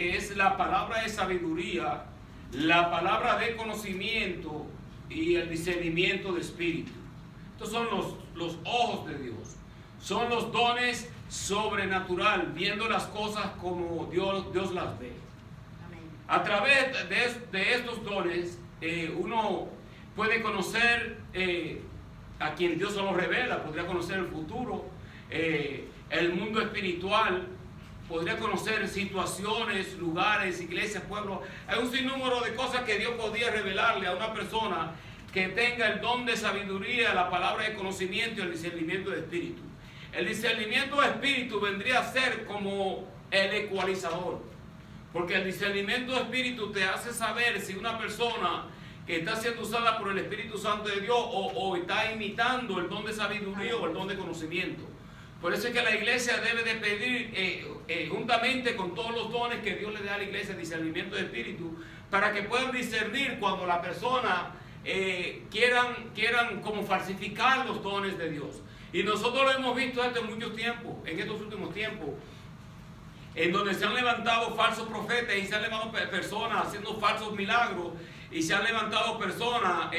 es la palabra de sabiduría, la palabra de conocimiento y el discernimiento de espíritu. Estos son los ojos de Dios. Son los dones sobrenatural, viendo las cosas como Dios las ve. Amén. A través de estos dones, uno puede conocer a quien Dios se lo revela, podría conocer el futuro, el mundo espiritual, podría conocer situaciones, lugares, iglesias, pueblos. Hay un sinnúmero de cosas que Dios podría revelarle a una persona que tenga el don de sabiduría, la palabra de conocimiento y el discernimiento de espíritu. El discernimiento de espíritu vendría a ser como el ecualizador, porque el discernimiento de espíritu te hace saber si una persona que está siendo usada por el Espíritu Santo de Dios o está imitando el don de sabiduría o el don de conocimiento. Por eso es que la iglesia debe de pedir juntamente con todos los dones que Dios le da a la iglesia, discernimiento de espíritu, para que puedan discernir cuando la persona quieran como falsificar los dones de Dios. Y nosotros lo hemos visto hace mucho tiempo, en estos últimos tiempos, en donde se han levantado falsos profetas y se han levantado personas haciendo falsos milagros y se han levantado personas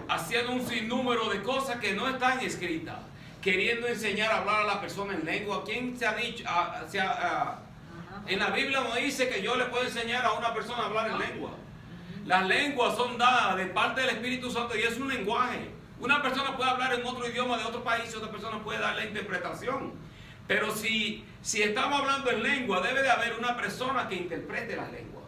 haciendo un sinnúmero de cosas que no están escritas, queriendo enseñar a hablar a la persona en lengua. ¿Quién se ha dicho? En la Biblia no dice que yo le puedo enseñar a una persona a hablar en lengua. Las lenguas son dadas de parte del Espíritu Santo y es un lenguaje. Una persona puede hablar en otro idioma de otro país y otra persona puede dar la interpretación. Pero si estamos hablando en lengua, debe de haber una persona que interprete las lenguas.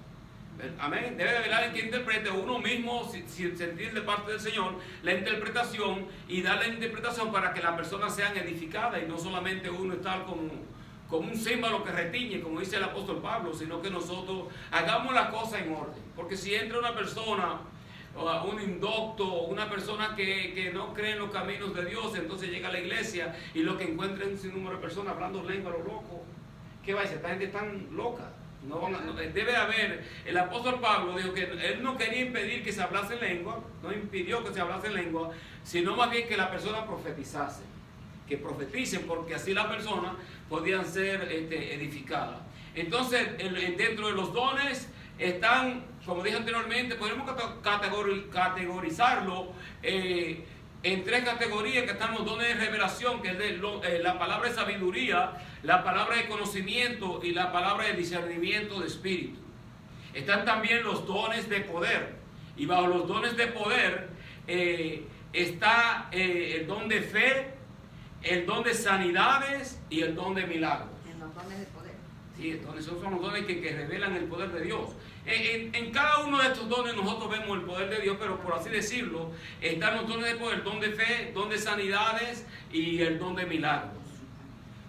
Amén. Debe de haber alguien que interprete, uno mismo, si sentir de parte del Señor la interpretación y dar la interpretación para que las personas sean edificadas y no solamente uno estar como un címbalo que retiñe, como dice el apóstol Pablo, sino que nosotros hagamos la cosa en orden. Porque si entra una persona, un indocto, una persona que no cree en los caminos de Dios, entonces llega a la iglesia y lo que encuentra es un sinnúmero de personas hablando lengua a lo loco. ¿Qué va a decir? Esta gente es tan loca. No, debe haber, el apóstol Pablo dijo que él no quería impedir que se hablase lengua, no impidió que se hablase lengua, sino más bien que la persona profetizase, que profeticen, porque así las personas podían ser edificadas. Entonces, dentro de los dones están, como dije anteriormente, podemos categorizarlo en tres categorías, que están los dones de revelación, que es la palabra de sabiduría, la palabra de conocimiento y la palabra de discernimiento de espíritu. Están también los dones de poder, y bajo los dones de poder está el don de fe, el don de sanidades y el don de milagros. En los dones de poder. Sí, entonces esos son los dones que revelan el poder de Dios. En cada uno de estos dones nosotros vemos el poder de Dios, pero por así decirlo, están los dones de poder, el don de fe, don de sanidades y el don de milagros.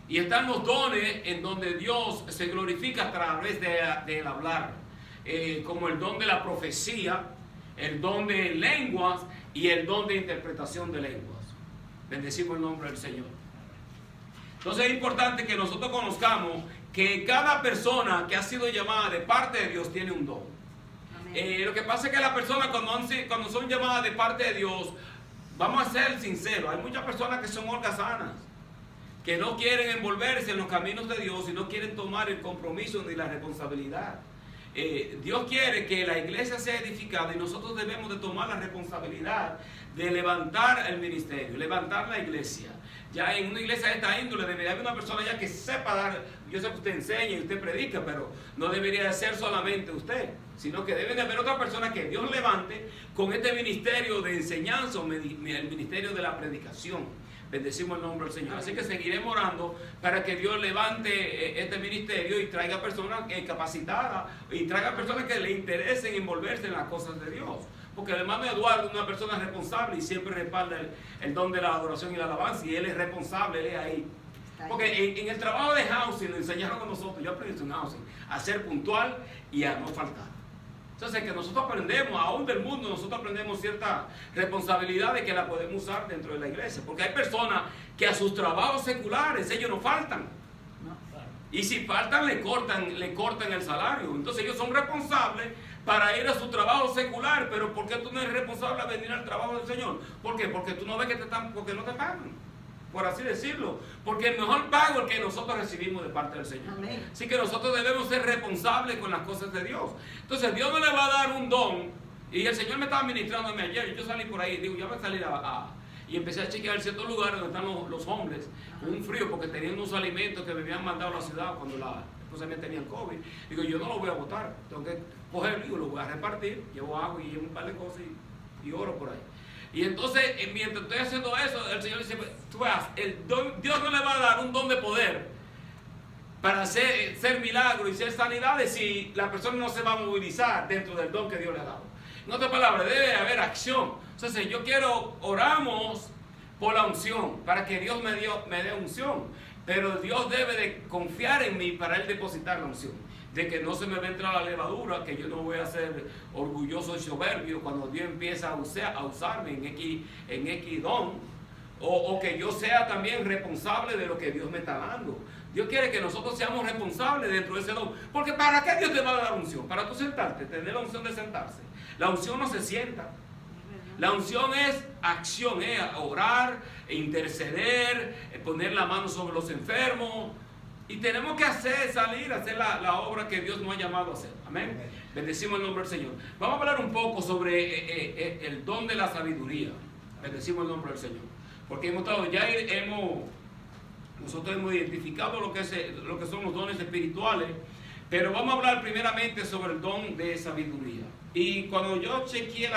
Y están los dones en donde Dios se glorifica a través del hablar, como el don de la profecía, el don de lenguas y el don de interpretación de lenguas. Bendecimos el nombre del Señor. Entonces es importante que nosotros conozcamos que cada persona que ha sido llamada de parte de Dios tiene un don. Lo que pasa es que las personas cuando son llamadas de parte de Dios, vamos a ser sinceros, hay muchas personas que son holgazanas, que no quieren envolverse en los caminos de Dios y no quieren tomar el compromiso ni la responsabilidad. Dios quiere que la iglesia sea edificada y nosotros debemos de tomar la responsabilidad de levantar el ministerio, levantar la iglesia. Ya en una iglesia de esta índole debería haber una persona ya que sepa dar. Yo sé que usted enseña y usted predica, pero no debería de ser solamente usted, sino que debe de haber otra persona que Dios levante con este ministerio de enseñanza, el ministerio de la predicación. Bendecimos el nombre del Señor. Así que seguiremos orando para que Dios levante este ministerio y traiga personas capacitadas y traiga personas que le interesen envolverse en las cosas de Dios. Porque el hermano Eduardo es una persona responsable y siempre respalda el don de la adoración y la alabanza, y él es responsable, él es ahí. Porque en el trabajo de housing lo enseñaron con nosotros, yo aprendí en housing, a ser puntual y a no faltar. Entonces que nosotros aprendemos, aún del mundo, nosotros aprendemos cierta responsabilidad de que la podemos usar dentro de la iglesia. Porque hay personas que a sus trabajos seculares ellos no faltan. Y si faltan le cortan el salario. Entonces ellos son responsables para ir a su trabajo secular. Pero ¿por qué tú no eres responsable de venir al trabajo del Señor? ¿Por qué? Porque tú no ves porque no te pagan. por así decirlo, porque el mejor pago es el que nosotros recibimos de parte del Señor. Amén. Así que nosotros debemos ser responsables con las cosas de Dios. Entonces Dios no le va a dar un don, y el Señor me estaba ministrándome ayer, y yo salí por ahí, digo, ya voy a salir y empecé a chequear ciertos lugares donde están los hombres, con un frío, porque tenían unos alimentos que me habían mandado a la ciudad cuando la esposa mía tenían COVID. Digo, yo no los voy a botar, tengo que coger, digo, los voy a repartir, llevo agua y llevo un par de cosas y oro por ahí. Y entonces, mientras estoy haciendo eso, el Señor dice, tú veas, Dios no le va a dar un don de poder para hacer milagros y hacer sanidades si la persona no se va a movilizar dentro del don que Dios le ha dado. En otras palabras, debe haber acción. Entonces, oramos por la unción, para que Dios me dé unción. Pero Dios debe de confiar en mí para Él depositar la unción. De que no se me va a entrar la levadura, que yo no voy a ser orgulloso y soberbio cuando Dios empieza a usarme en X don, o que yo sea también responsable de lo que Dios me está dando. Dios quiere que nosotros seamos responsables dentro de ese don. Porque ¿para qué Dios te va a dar unción? Para tú sentarte, tener la unción de sentarse. La unción no se sienta. La unción es acción, orar, interceder, poner la mano sobre los enfermos. Y tenemos que hacer la obra que Dios nos ha llamado a hacer. Amén. Bendecimos el nombre del Señor. Vamos a hablar un poco sobre el don de la sabiduría. Bendecimos el nombre del Señor. Porque nosotros hemos identificado lo que son los dones espirituales. Pero vamos a hablar primeramente sobre el don de sabiduría. Y cuando yo chequeé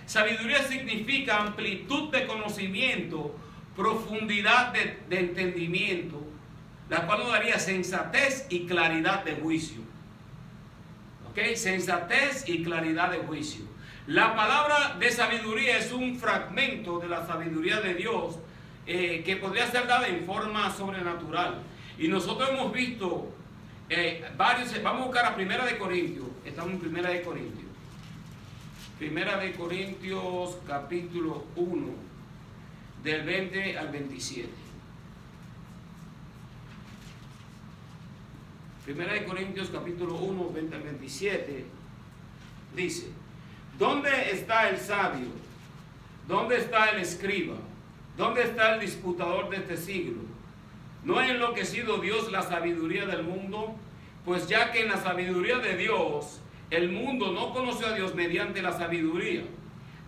sabiduría significa amplitud de conocimiento, profundidad de entendimiento, la cual nos daría sensatez y claridad de juicio. ¿Ok? Sensatez y claridad de juicio. La palabra de sabiduría es un fragmento de la sabiduría de Dios que podría ser dada en forma sobrenatural. Y nosotros hemos visto vamos a buscar a Primera de Corintios. Estamos en Primera de Corintios. Primera de Corintios capítulo 1, del 20 al 27. Primera de Corintios capítulo 1, 20 al 27, dice, ¿dónde está el sabio? ¿Dónde está el escriba? ¿Dónde está el disputador de este siglo? ¿No ha enloquecido Dios la sabiduría del mundo? Pues ya que en la sabiduría de Dios, el mundo no conoció a Dios mediante la sabiduría,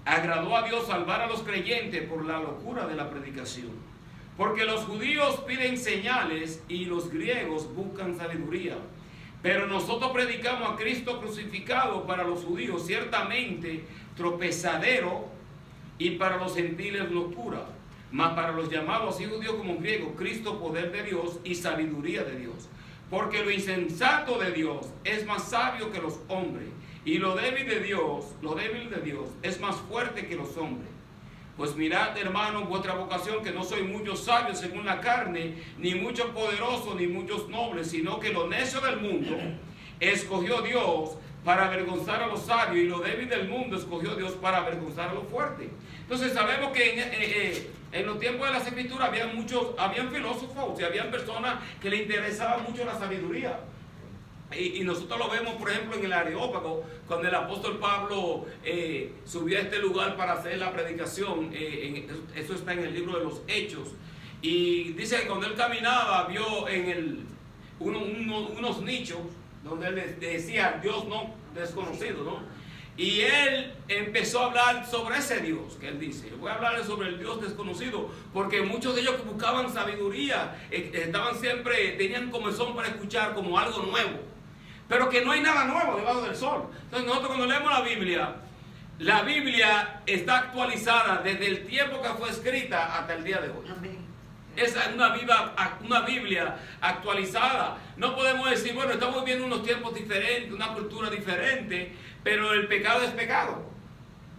agradó a Dios salvar a los creyentes por la locura de la predicación. Porque los judíos piden señales y los griegos buscan sabiduría. Pero nosotros predicamos a Cristo crucificado, para los judíos ciertamente tropezadero y para los gentiles locura. Mas para los llamados así judíos como griegos, Cristo poder de Dios y sabiduría de Dios. Porque lo insensato de Dios es más sabio que los hombres, y lo débil de Dios es más fuerte que los hombres. Pues mirad, hermanos, vuestra vocación, que no sois muchos sabios según la carne, ni muchos poderosos, ni muchos nobles, sino que lo necio del mundo escogió Dios para avergonzar a los sabios, y lo débil del mundo escogió Dios para avergonzar a los fuertes. Entonces sabemos que en los tiempos de las Escrituras habían filósofos y habían personas que les interesaba mucho la sabiduría. Y nosotros lo vemos, por ejemplo, en el Areópago, cuando el apóstol Pablo subió a este lugar para hacer la predicación. Eso está en el libro de los Hechos. Y dice que cuando él caminaba, vio en unos nichos donde él decía Dios no desconocido, ¿no? Y él empezó a hablar sobre ese Dios que él dice. Voy a hablarles sobre el Dios desconocido, porque muchos de ellos que buscaban sabiduría tenían comezón para escuchar como algo nuevo. Pero que no hay nada nuevo debajo del sol. Entonces nosotros cuando leemos la Biblia está actualizada desde el tiempo que fue escrita hasta el día de hoy. Amén. Es una Biblia actualizada. No podemos decir, bueno, estamos viviendo unos tiempos diferentes, una cultura diferente, pero el pecado es pecado.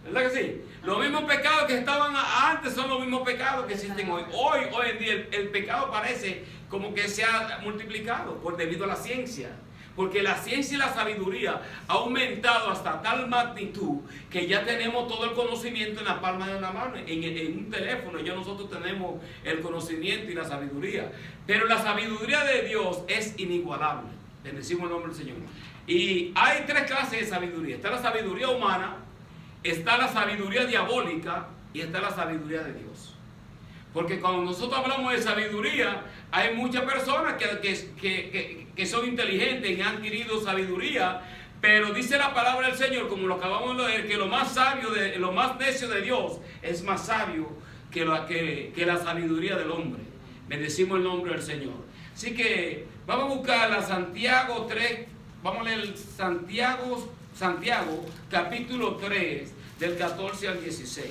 ¿Verdad que sí? Los mismos pecados que estaban antes son los mismos pecados que existen hoy. Hoy en día el pecado parece como que se ha multiplicado debido a la ciencia. Porque la ciencia y la sabiduría ha aumentado hasta tal magnitud que ya tenemos todo el conocimiento en la palma de una mano. En un teléfono ya nosotros tenemos el conocimiento y la sabiduría. Pero la sabiduría de Dios es inigualable. Bendecimos el nombre del Señor. Y hay tres clases de sabiduría. Está la sabiduría humana, está la sabiduría diabólica y está la sabiduría de Dios. Porque cuando nosotros hablamos de sabiduría, hay muchas personas que son inteligentes y han adquirido sabiduría, pero dice la palabra del Señor, como lo acabamos de leer, que lo más sabio, lo más necio de Dios es más sabio que la sabiduría del hombre. Bendecimos el nombre del Señor. Así que vamos a buscar a Santiago 3, vamos a leer Santiago capítulo 3, del 14 al 16.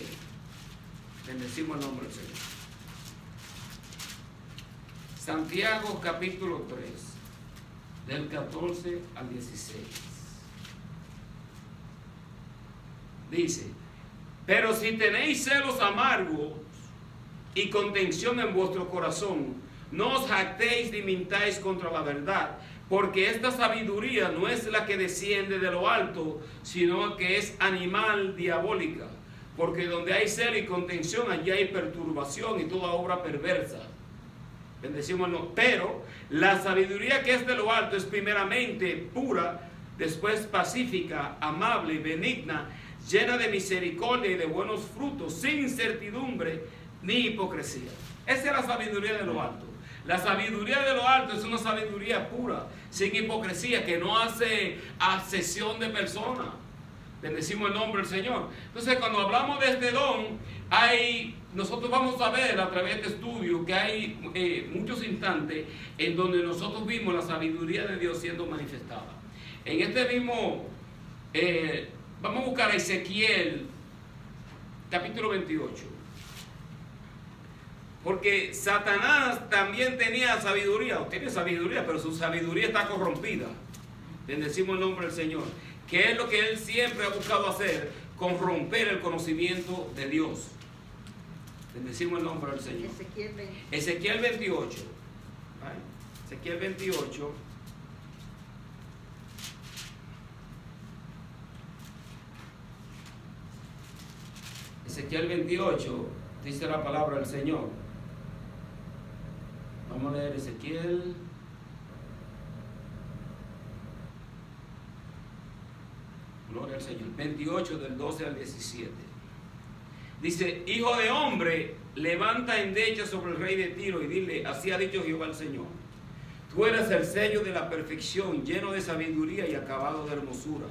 Bendecimos el nombre del Señor. Santiago capítulo 3, del 14 al 16. Dice: pero si tenéis celos amargos y contención en vuestro corazón, no os jactéis ni mintáis contra la verdad, porque esta sabiduría no es la que desciende de lo alto, sino que es animal diabólica. Porque donde hay celo y contención, allí hay perturbación y toda obra perversa. Bendecimos. Pero la sabiduría que es de lo alto es primeramente pura, después pacífica, amable, benigna, llena de misericordia y de buenos frutos, sin incertidumbre ni hipocresía. Esa es la sabiduría de lo alto. La sabiduría de lo alto es una sabiduría pura, sin hipocresía, que no hace acepción de personas. Bendecimos el nombre del Señor. Entonces, cuando hablamos de este don, nosotros vamos a ver a través de este estudio que hay muchos instantes en donde nosotros vimos la sabiduría de Dios siendo manifestada. En este mismo, vamos a buscar a Ezequiel, capítulo 28. Porque Satanás también tenía sabiduría, o tiene sabiduría, pero su sabiduría está corrompida. Bendecimos el nombre del Señor. Que es lo que él siempre ha buscado hacer: corromper el conocimiento de Dios. Bendecimos el nombre del Señor. Ezequiel 28. ¿Vale? Ezequiel 28. Ezequiel 28 dice la palabra del Señor. Vamos a leer Ezequiel. Gloria al Señor. 28 del 12 al 17. Dice: hijo de hombre, levanta endecha sobre el rey de Tiro y dile: así ha dicho Jehová el Señor. Tú eres el sello de la perfección, lleno de sabiduría y acabado de hermosura.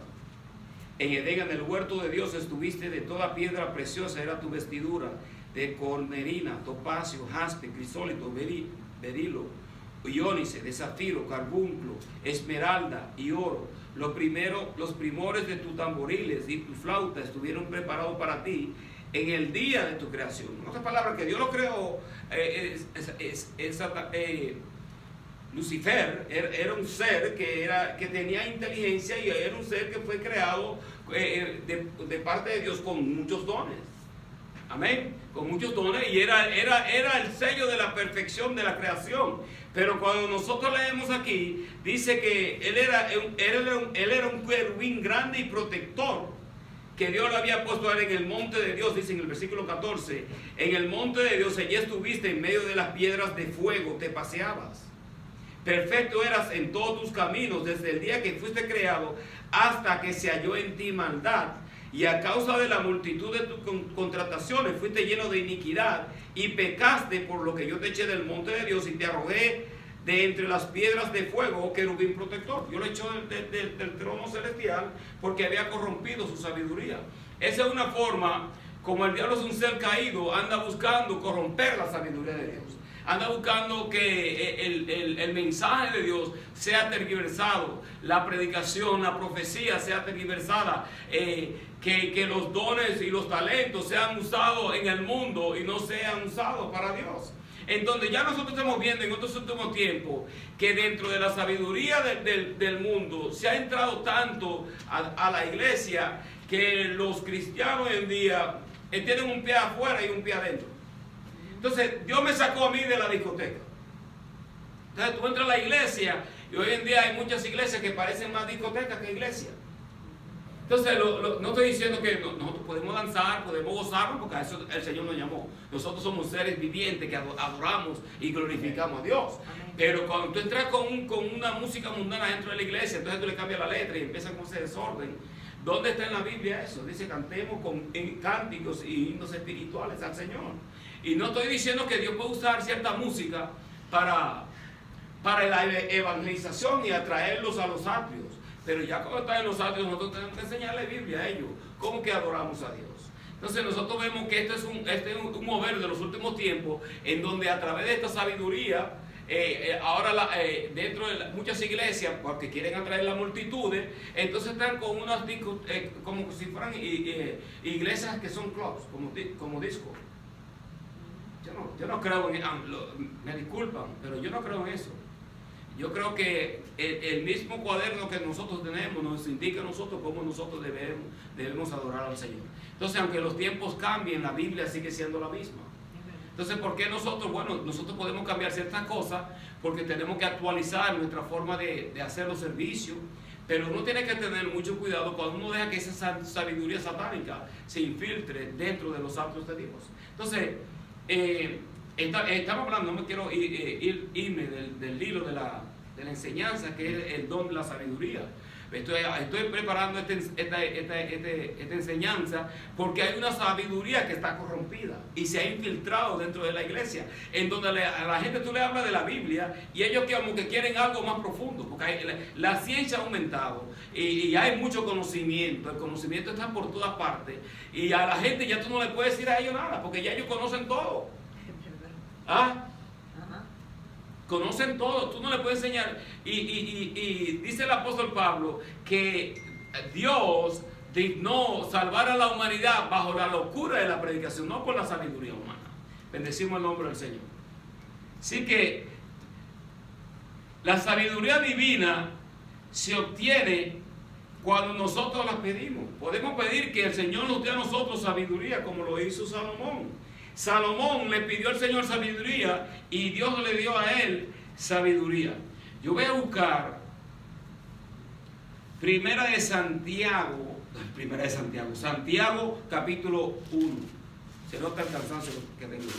En Edén, en el huerto de Dios, estuviste, de toda piedra preciosa era tu vestidura, de cornerina, topacio, jaspe, crisólito, berilo, iónice, de zafiro, carbunclo, esmeralda y oro. Los primores de tus tamboriles y tu flauta estuvieron preparados para ti en el día de tu creación. En otras palabras, que Dios lo creó, Lucifer era un ser que tenía inteligencia, y era un ser que fue creado de parte de Dios con muchos dones. Amén. Con muchos dones, y era el sello de la perfección de la creación. Pero cuando nosotros leemos aquí, dice que él era un querubín grande y protector, que Dios lo había puesto a él en el monte de Dios. Dice en el versículo 14: en el monte de Dios, allí estuviste en medio de las piedras de fuego, te paseabas. Perfecto eras en todos tus caminos, desde el día que fuiste creado hasta que se halló en ti maldad. Y a causa de la multitud de tus contrataciones fuiste lleno de iniquidad y pecaste, por lo que yo te eché del monte de Dios y te arrojé de entre las piedras de fuego, oh querubín protector. Yo lo echó del trono celestial porque había corrompido su sabiduría. Esa es una forma como el diablo es un ser caído, anda buscando corromper la sabiduría de Dios. Anda buscando que el mensaje de Dios sea tergiversado, la predicación, la profecía sea tergiversada, que los dones y los talentos sean usados en el mundo y no sean usados para Dios. Entonces ya nosotros estamos viendo en estos últimos tiempos que dentro de la sabiduría del mundo se ha entrado tanto a la iglesia, que los cristianos hoy en día tienen un pie afuera y un pie adentro. Entonces Dios me sacó a mí de la discoteca. Entonces tú entras a la iglesia y hoy en día hay muchas iglesias que parecen más discotecas que iglesias. Entonces no estoy diciendo que nosotros podemos danzar, podemos gozarnos, porque a eso el Señor nos llamó. Nosotros somos seres vivientes que adoramos y glorificamos a Dios. Amén. Pero cuando tú entras con una música mundana dentro de la iglesia, entonces tú le cambias la letra y empieza con ese desorden. ¿Dónde está en la Biblia eso? Dice: cantemos en cánticos y himnos espirituales al Señor. Y no estoy diciendo que Dios puede usar cierta música para la evangelización y atraerlos a los atrios. Pero ya cuando están en los atrios, nosotros tenemos que enseñarle Biblia a ellos. ¿Cómo que adoramos a Dios? Entonces nosotros vemos que este es un mover de los últimos tiempos, en donde a través de esta sabiduría, ahora dentro de muchas iglesias, porque quieren atraer las multitudes, entonces están con unos discos, como si fueran iglesias que son clubs, como discos. Yo no creo en, me disculpan, pero yo no creo en eso. Yo creo que el mismo cuaderno que nosotros tenemos nos indica a nosotros cómo nosotros debemos adorar al Señor. Entonces, aunque los tiempos cambien, la Biblia sigue siendo la misma. Entonces, ¿por qué nosotros? Bueno, nosotros podemos cambiar ciertas cosas porque tenemos que actualizar nuestra forma de hacer los servicios, pero uno tiene que tener mucho cuidado cuando uno deja que esa sabiduría satánica se infiltre dentro de los actos de Dios. Entonces, estamos hablando, no me quiero irme del hilo de la enseñanza, que es el don de la sabiduría. Estoy preparando esta enseñanza porque hay una sabiduría que está corrompida y se ha infiltrado dentro de la iglesia, en donde a la gente tú le hablas de la Biblia y ellos como que quieren algo más profundo, porque la ciencia ha aumentado y hay mucho conocimiento, el conocimiento está por todas partes y a la gente ya tú no le puedes decir a ellos nada porque ya ellos conocen todo. ¿Ah? Conocen todo, tú no le puedes enseñar. Y dice el apóstol Pablo que Dios dignó salvar a la humanidad bajo la locura de la predicación, no por la sabiduría humana. Bendecimos el nombre del Señor. Así que la sabiduría divina se obtiene cuando nosotros la pedimos. Podemos pedir que el Señor nos dé a nosotros sabiduría, como lo hizo Salomón. Salomón le pidió al Señor sabiduría y Dios le dio a él sabiduría. Yo voy a buscar Santiago capítulo 1. Se nota el cansancio que tengo.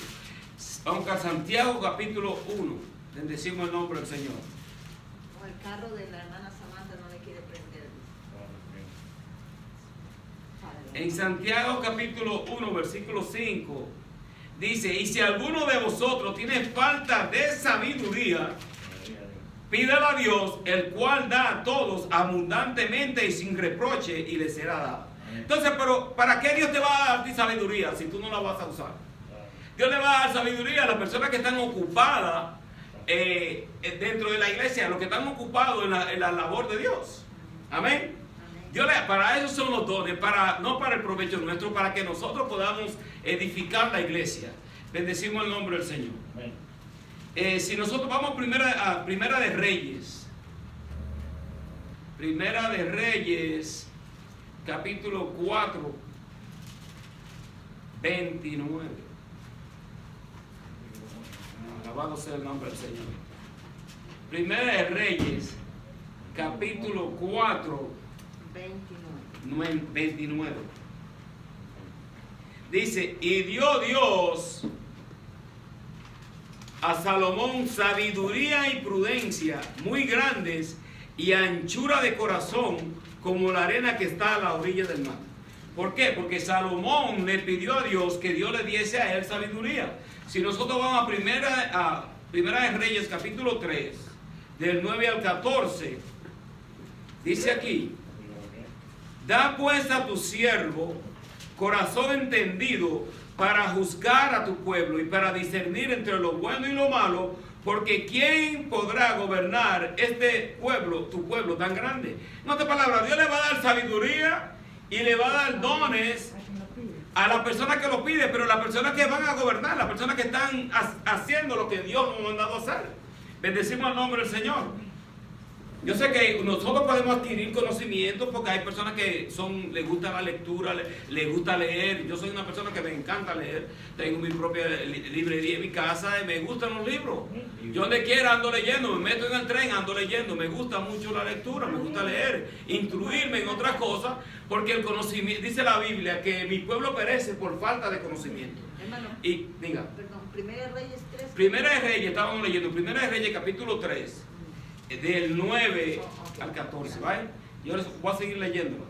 Vamos a Santiago capítulo 1. Bendecimos el nombre del Señor. O el carro de la hermana Samantha no le quiere prender. En Santiago capítulo 1, versículo 5. Dice, y si alguno de vosotros tiene falta de sabiduría, pídala a Dios, el cual da a todos abundantemente y sin reproche, y le será dado. Entonces, pero ¿para qué Dios te va a dar sabiduría si tú no la vas a usar? Dios le va a dar sabiduría a las personas que están ocupadas dentro de la iglesia, los que están ocupados en la labor de Dios. Amén. Para eso son los dones, no para el provecho nuestro, para que nosotros podamos edificar la iglesia. Bendecimos el nombre del Señor. Si nosotros vamos a Primera de Reyes, capítulo 4, 29. Alabado sea el nombre del Señor. Primera de Reyes, capítulo 4, 29. Dice, y dio Dios a Salomón sabiduría y prudencia muy grandes y anchura de corazón como la arena que está a la orilla del mar. ¿Por qué? Porque Salomón le pidió a Dios que Dios le diese a él sabiduría. Si nosotros vamos a Primera de Reyes capítulo 3, del 9 al 14, dice aquí, da pues a tu siervo corazón entendido para juzgar a tu pueblo y para discernir entre lo bueno y lo malo, porque ¿quién podrá gobernar este pueblo, tu pueblo tan grande? En otras palabras, Dios le va a dar sabiduría y le va a dar dones a la persona que lo pide, pero las personas que van a gobernar, las personas que están haciendo lo que Dios nos ha mandado a hacer. Bendecimos el nombre del Señor. Yo sé que nosotros podemos adquirir conocimiento porque hay personas que les gusta la lectura, les gusta leer. Yo soy una persona que me encanta leer. Tengo mi propia librería en mi casa y me gustan los libros. Yo donde quiera ando leyendo, me meto en el tren, ando leyendo. Me gusta mucho la lectura, me gusta leer, instruirme en otras cosas, porque el conocimiento, dice la Biblia, que mi pueblo perece por falta de conocimiento. Hermano, y diga. Perdón, Primera de Reyes 3. Primera de Reyes, estábamos leyendo, Primera de Reyes capítulo 3. Del 9 al 14, ¿vale? Yo les voy a seguir leyéndolo.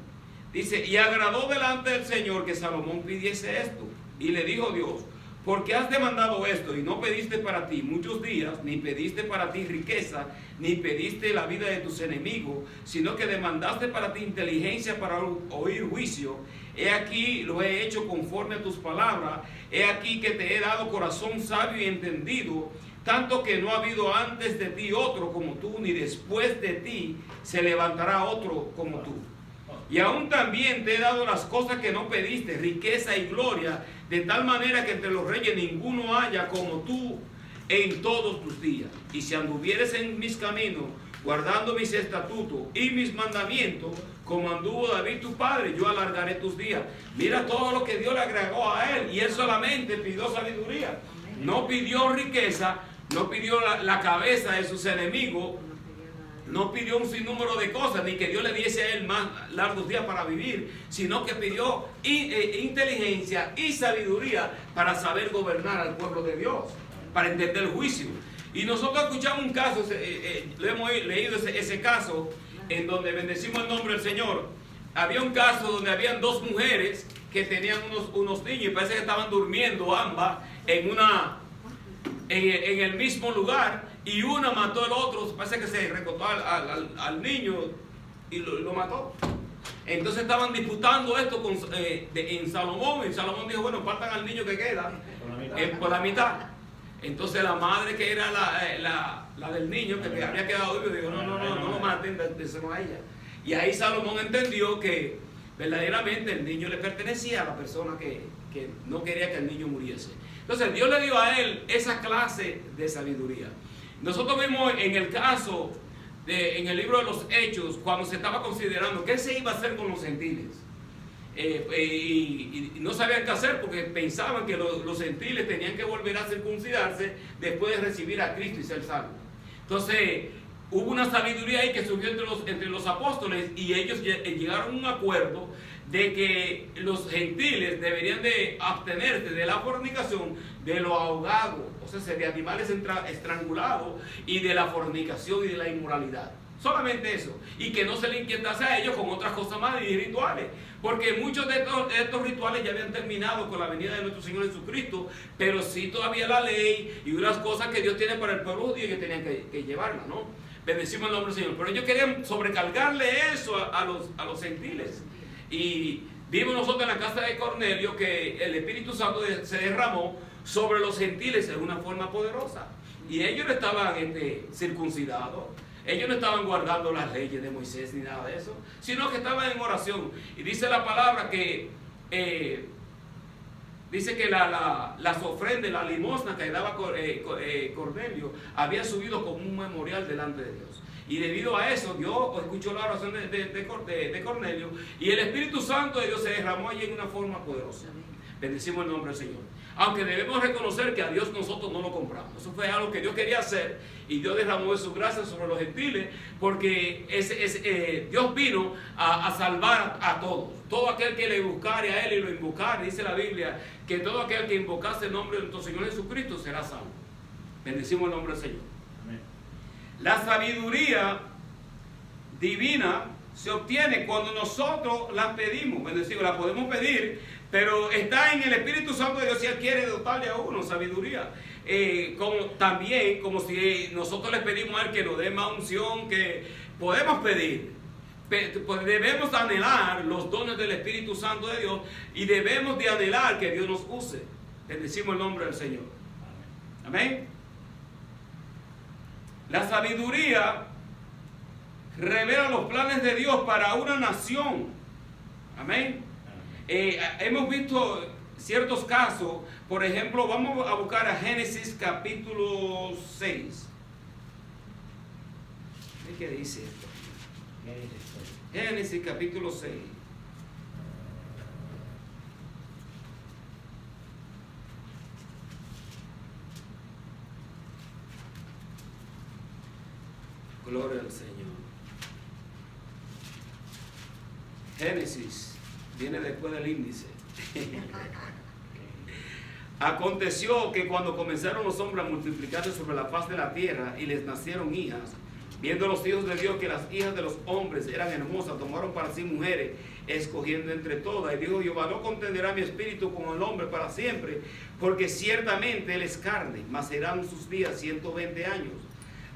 Dice, y agradó delante del Señor que Salomón pidiese esto. Y le dijo Dios, porque has demandado esto y no pediste para ti muchos días, ni pediste para ti riqueza, ni pediste la vida de tus enemigos, sino que demandaste para ti inteligencia para oír juicio. He aquí lo he hecho conforme a tus palabras. He aquí que te he dado corazón sabio y entendido, tanto que no ha habido antes de ti otro como tú, ni después de ti se levantará otro como tú. Y aún también te he dado las cosas que no pediste, riqueza y gloria, de tal manera que entre los reyes ninguno haya como tú en todos tus días. Y si anduvieres en mis caminos, guardando mis estatutos y mis mandamientos, como anduvo David tu padre, yo alargaré tus días. Mira todo lo que Dios le agregó a él, y él solamente pidió sabiduría. No pidió riqueza, no pidió la cabeza de sus enemigos, no pidió un sinnúmero de cosas, ni que Dios le diese a él más largos días para vivir, sino que pidió inteligencia y sabiduría para saber gobernar al pueblo de Dios, para entender el juicio. Y nosotros escuchamos un caso, lo hemos leído ese caso, en donde bendecimos el nombre del Señor. Había un caso donde habían dos mujeres que tenían unos niños, y parece que estaban durmiendo ambas en el mismo lugar, y una mató al otro. Parece que se recostó al niño y lo mató. Entonces estaban disputando esto en Salomón, y Salomón dijo, bueno, partan al niño que queda por la mitad. Entonces la madre, que era la del niño, que había quedado vivo, dijo, no lo maten, déselo a ella. Y ahí Salomón entendió que verdaderamente el niño le pertenecía a la persona que no quería que el niño muriese. Entonces Dios le dio a él esa clase de sabiduría. Nosotros vemos en el caso, en el libro de los Hechos, cuando se estaba considerando qué se iba a hacer con los gentiles. Y no sabían qué hacer, porque pensaban que los gentiles tenían que volver a circuncidarse después de recibir a Cristo y ser salvos. Entonces hubo una sabiduría ahí que surgió entre los apóstoles, y ellos llegaron a un acuerdo de que los gentiles deberían de abstenerse de la fornicación, de lo ahogado, o sea, de animales estrangulados, y de la fornicación y de la inmoralidad. Solamente eso. Y que no se le inquietase a ellos con otras cosas más y rituales. Porque muchos de estos rituales ya habían terminado con la venida de nuestro Señor Jesucristo, pero sí todavía la ley y unas cosas que Dios tiene para el pueblo judío, que tenían que llevarla, ¿no? Bendecimos el nombre del Señor. Pero ellos querían sobrecargarle eso a los gentiles. Y vimos nosotros en la casa de Cornelio que el Espíritu Santo se derramó sobre los gentiles de una forma poderosa. Y ellos no estaban circuncidados. Ellos no estaban guardando las leyes de Moisés ni nada de eso, sino que estaban en oración. Y dice la palabra que dice que las ofrendas, la limosna que daba Cornelio había subido como un memorial delante de Dios. Y debido a eso, Dios escuchó la oración de Cornelio, y el Espíritu Santo de Dios se derramó allí en una forma poderosa. Bendecimos el nombre del Señor. Aunque debemos reconocer que a Dios nosotros no lo compramos. Eso fue algo que Dios quería hacer, y Dios derramó de su gracia sobre los gentiles, porque Dios vino a salvar a todos. Todo aquel que le buscare a Él y lo invocare, dice la Biblia, que todo aquel que invocase el nombre de nuestro Señor Jesucristo será salvo. Bendecimos el nombre del Señor. Amén. La sabiduría divina se obtiene cuando nosotros la pedimos. Bendecimos, la podemos pedir, pero está en el Espíritu Santo de Dios si Él quiere dotarle a uno sabiduría. También, como si nosotros le pedimos a Él que nos dé más unción, que podemos pedir. Pues debemos anhelar los dones del Espíritu Santo de Dios, y debemos de anhelar que Dios nos use. Bendecimos el nombre del Señor. Amén. La sabiduría revela los planes de Dios para una nación. Amén. Hemos visto ciertos casos. Por ejemplo, vamos a buscar a Génesis capítulo 6. ¿Qué dice esto? Génesis capítulo 6. Gloria al Señor. Génesis viene después del índice. Aconteció que cuando comenzaron los hombres a multiplicarse sobre la faz de la tierra y les nacieron hijas, Viendo los hijos de Dios que las hijas de los hombres eran hermosas, tomaron para sí mujeres, escogiendo entre todas. Y dijo Jehová: no contenderá mi espíritu con el hombre para siempre, porque ciertamente él es carne, mas serán sus días 120 años.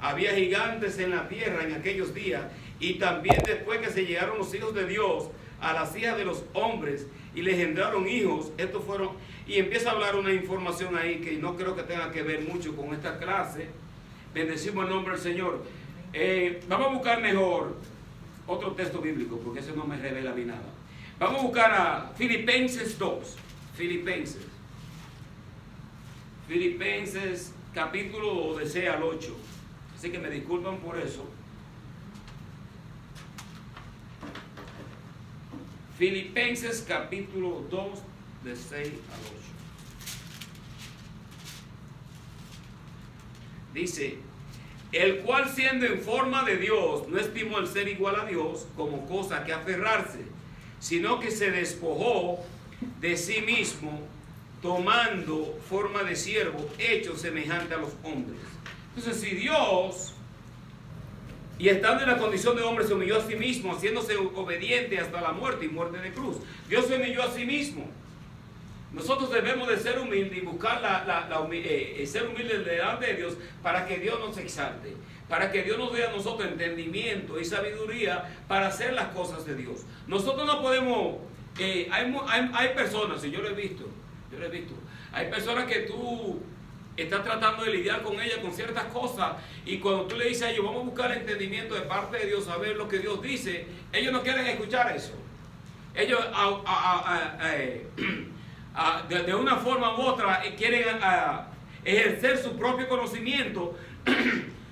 Había gigantes en la tierra en aquellos días, y también después que se llegaron los hijos de Dios a las hijas de los hombres y le engendraron hijos, estos fueron, y empieza a hablar una información ahí que no creo que tenga que ver mucho con esta clase. Bendecimos el nombre del Señor. Vamos a buscar mejor otro texto bíblico, porque eso no me revela a mí nada. Vamos a buscar a Filipenses 2. Filipenses capítulo 2, de 6 al 8. Así que me disculpan por eso. Filipenses capítulo 2, de 6 al 8. Dice: el cual, siendo en forma de Dios, no estimó el ser igual a Dios como cosa que aferrarse, sino que se despojó de sí mismo, tomando forma de siervo, hecho semejante a los hombres. Entonces, si Dios, y estando en la condición de hombre, se humilló a sí mismo, haciéndose obediente hasta la muerte y muerte de cruz. Dios se humilló a sí mismo. Nosotros debemos de ser humildes y buscar ser humildes delante de Dios, para que Dios nos exalte, para que Dios nos dé a nosotros entendimiento y sabiduría para hacer las cosas de Dios. Nosotros no podemos, hay personas, y yo lo he visto, hay personas que tú estás tratando de lidiar con ellas, con ciertas cosas, y cuando tú le dices a ellos: vamos a buscar entendimiento de parte de Dios, a ver lo que Dios dice, ellos no quieren escuchar eso. Ellos de una forma u otra quieren ejercer su propio conocimiento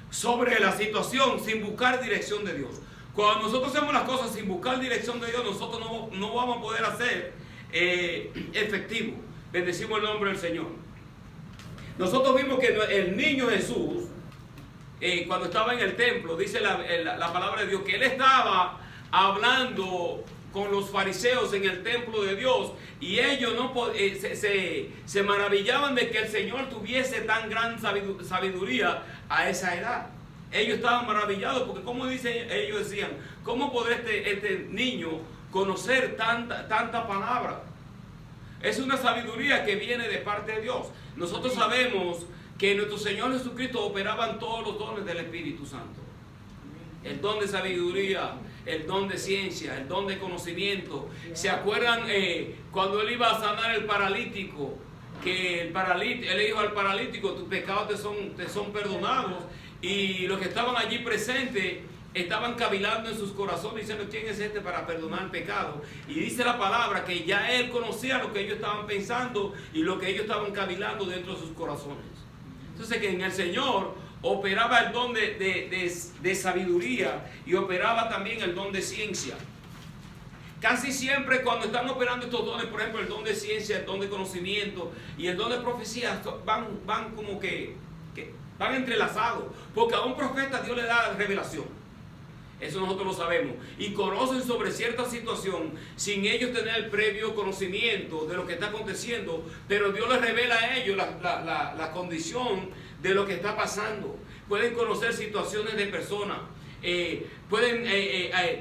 sobre la situación sin buscar dirección de Dios. Cuando nosotros hacemos las cosas sin buscar dirección de Dios, nosotros no vamos a poder hacer efectivo. Bendecimos el nombre del Señor. Nosotros vimos que el niño Jesús, cuando estaba en el templo, dice la palabra de Dios, que él estaba hablando con los fariseos en el templo de Dios, y ellos se maravillaban de que el Señor tuviese tan gran sabiduría a esa edad. Ellos estaban maravillados porque, como dicen, ellos decían: ¿cómo podrá este niño conocer tanta palabra? Es una sabiduría que viene de parte de Dios. Nosotros sabemos que nuestro Señor Jesucristo operaba en todos los dones del Espíritu Santo. El don de sabiduría, el don de ciencia, el don de conocimiento. ¿Se acuerdan cuando él iba a sanar el paralítico? Que él le dijo al paralítico: tus pecados te son perdonados. Y los que estaban allí presentes estaban cavilando en sus corazones, diciendo: ¿quién es este para perdonar el pecado? Y dice la palabra que ya él conocía lo que ellos estaban pensando y lo que ellos estaban cavilando dentro de sus corazones. Entonces, que en el Señor operaba el don de sabiduría, y operaba también el don de ciencia. Casi siempre cuando están operando estos dones, por ejemplo el don de ciencia, el don de conocimiento y el don de profecía, van como que van entrelazados, porque a un profeta Dios le da revelación. Eso nosotros lo sabemos, y conocen sobre cierta situación sin ellos tener el previo conocimiento de lo que está aconteciendo, pero Dios les revela a ellos la condición de lo que está pasando. Pueden conocer situaciones de personas, pueden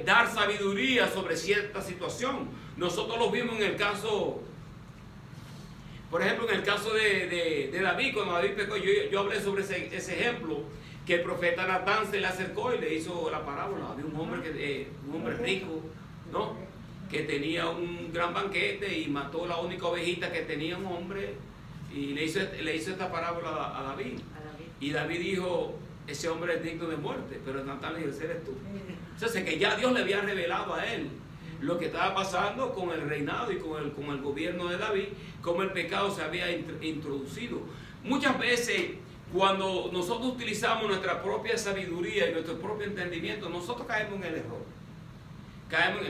dar sabiduría sobre cierta situación. Nosotros lo vimos en el caso, por ejemplo, en el caso de David. Cuando David pecó, yo hablé sobre ese ejemplo, que el profeta Natán se le acercó y le hizo la parábola. Había un hombre rico, ¿no?, que tenía un gran banquete y mató la única ovejita que tenía un hombre, y le hizo esta parábola a David. Y David dijo: ese hombre es digno de muerte. Pero Natán le dijo: ese eres tú. Entonces, que ya Dios le había revelado a él lo que estaba pasando con el reinado y con el gobierno de David, cómo el pecado se había introducido. Muchas veces, cuando nosotros utilizamos nuestra propia sabiduría y nuestro propio entendimiento, nosotros caemos en el error.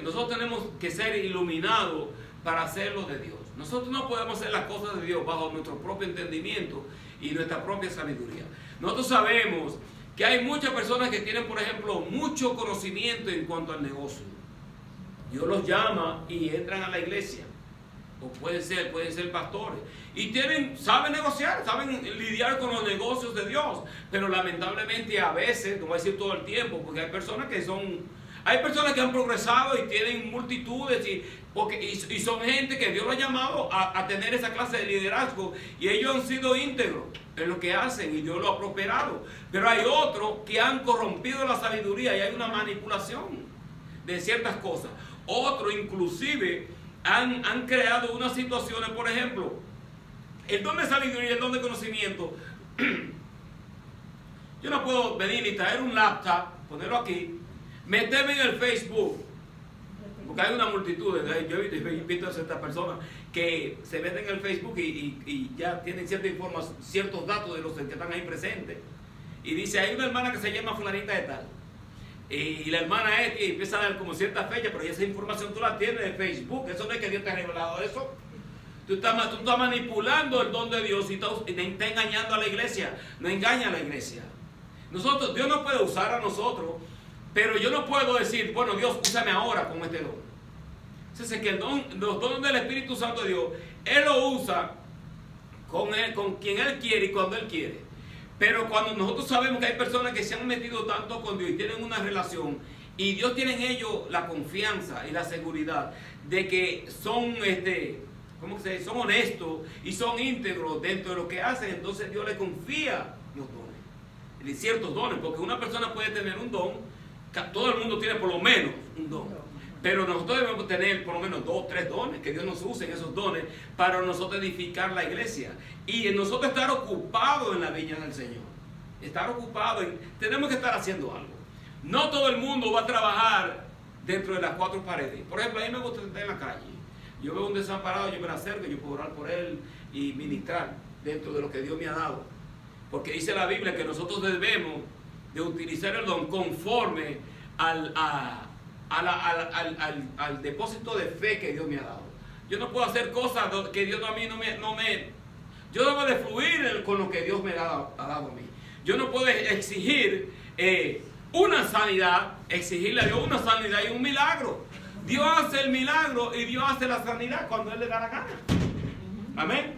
Nosotros tenemos que ser iluminados para hacer lo de Dios. Nosotros no podemos hacer las cosas de Dios bajo nuestro propio entendimiento y nuestra propia sabiduría. Nosotros sabemos que hay muchas personas que tienen, por ejemplo, mucho conocimiento en cuanto al negocio. Dios los llama y entran a la iglesia. o pueden ser pastores, y saben negociar, saben lidiar con los negocios de Dios, pero lamentablemente a veces, no voy a decir todo el tiempo, porque hay personas que han progresado y tienen multitudes y son gente que Dios lo ha llamado a tener esa clase de liderazgo, y ellos han sido íntegros en lo que hacen y Dios lo ha prosperado. Pero hay otros que han corrompido la sabiduría y hay una manipulación de ciertas cosas. Otros inclusive han creado unas situaciones, por ejemplo, el don de sabiduría y el don de conocimiento. Yo no puedo venir y traer un laptop, ponerlo aquí, meterme en el Facebook, porque hay una multitud, yo he visto a ciertas personas que se meten en el Facebook y ya tienen cierta información, ciertos datos de los que están ahí presentes, y dice, hay una hermana que se llama fulanita de tal, y la hermana es, y empieza a dar como cierta fecha, pero esa información tú la tienes de Facebook. Eso no es que Dios te ha revelado eso. Tú estás manipulando el don de Dios y te está engañando a la iglesia. No engaña a la iglesia. Dios no puede usar a nosotros, pero yo no puedo decir, bueno, Dios, úsame ahora con este don. Entonces, que los dones del Espíritu Santo de Dios, Él lo usa con quien Él quiere y cuando Él quiere. Pero cuando nosotros sabemos que hay personas que se han metido tanto con Dios y tienen una relación, y Dios tiene en ellos la confianza y la seguridad de que son, son honestos y son íntegros dentro de lo que hacen, entonces Dios les confía los dones, ciertos dones, porque una persona puede tener un don, todo el mundo tiene por lo menos un don. Pero nosotros debemos tener por lo menos 2 o 3 dones, que Dios nos use en esos dones para nosotros edificar la iglesia. Y en nosotros estar ocupados en la viña del Señor. Tenemos que estar haciendo algo. No todo el mundo va a trabajar dentro de las 4 paredes. Por ejemplo, a mí me gusta estar en la calle. Yo veo un desamparado, yo me lo acerco, yo puedo orar por él y ministrar dentro de lo que Dios me ha dado. Porque dice la Biblia que nosotros debemos de utilizar el don conforme al depósito de fe que Dios me ha dado. Yo no puedo hacer cosas que Dios a mí no me yo debo de fluir con lo que Dios me ha dado a mí. Yo no puedo exigir una sanidad, exigirle a Dios una sanidad y un milagro. Dios hace el milagro y Dios hace la sanidad cuando Él le da la gana. Amén.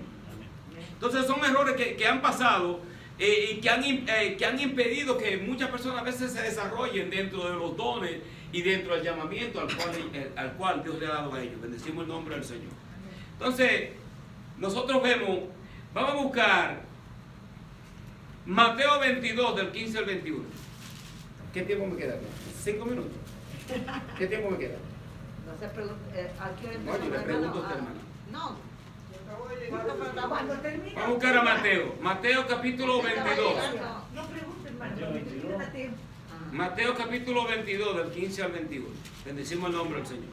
Entonces son errores que han pasado y que han impedido que muchas personas a veces se desarrollen dentro de los dones y dentro del llamamiento al cual Dios le ha dado a ellos. Bendecimos el nombre del Señor. Entonces, nosotros vamos a buscar Mateo 22, del 15 al 21. ¿Qué tiempo me queda? 5 minutos. ¿Qué tiempo me queda? No se pregunte, ¿a qué hora No, yo le pregunto a usted, hermano. No. Cuando termine. Vamos a buscar a Mateo capítulo 22. No pregunte, hermano. Mateo capítulo 22, del 15 al 21. Bendecimos el nombre del Señor.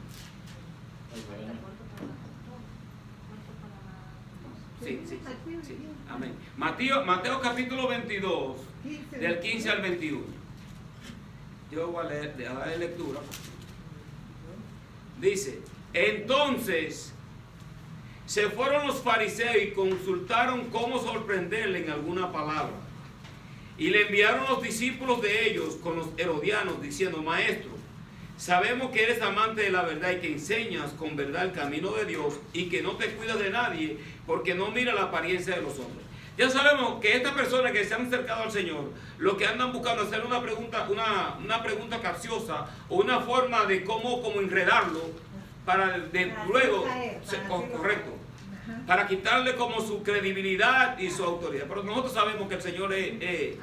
Sí. Amén. Mateo capítulo 22, del 15 al 21. Yo voy a darle lectura. Dice, entonces se fueron los fariseos y consultaron cómo sorprenderle en alguna palabra. Y le enviaron los discípulos de ellos con los herodianos, diciendo, Maestro, sabemos que eres amante de la verdad y que enseñas con verdad el camino de Dios y que no te cuidas de nadie porque no mira la apariencia de los hombres. Ya sabemos que estas personas que se han acercado al Señor, lo que andan buscando es hacer una pregunta capciosa o una forma de cómo enredarlo para luego, correcto, para quitarle como su credibilidad y su autoridad. Pero nosotros sabemos que el Señor es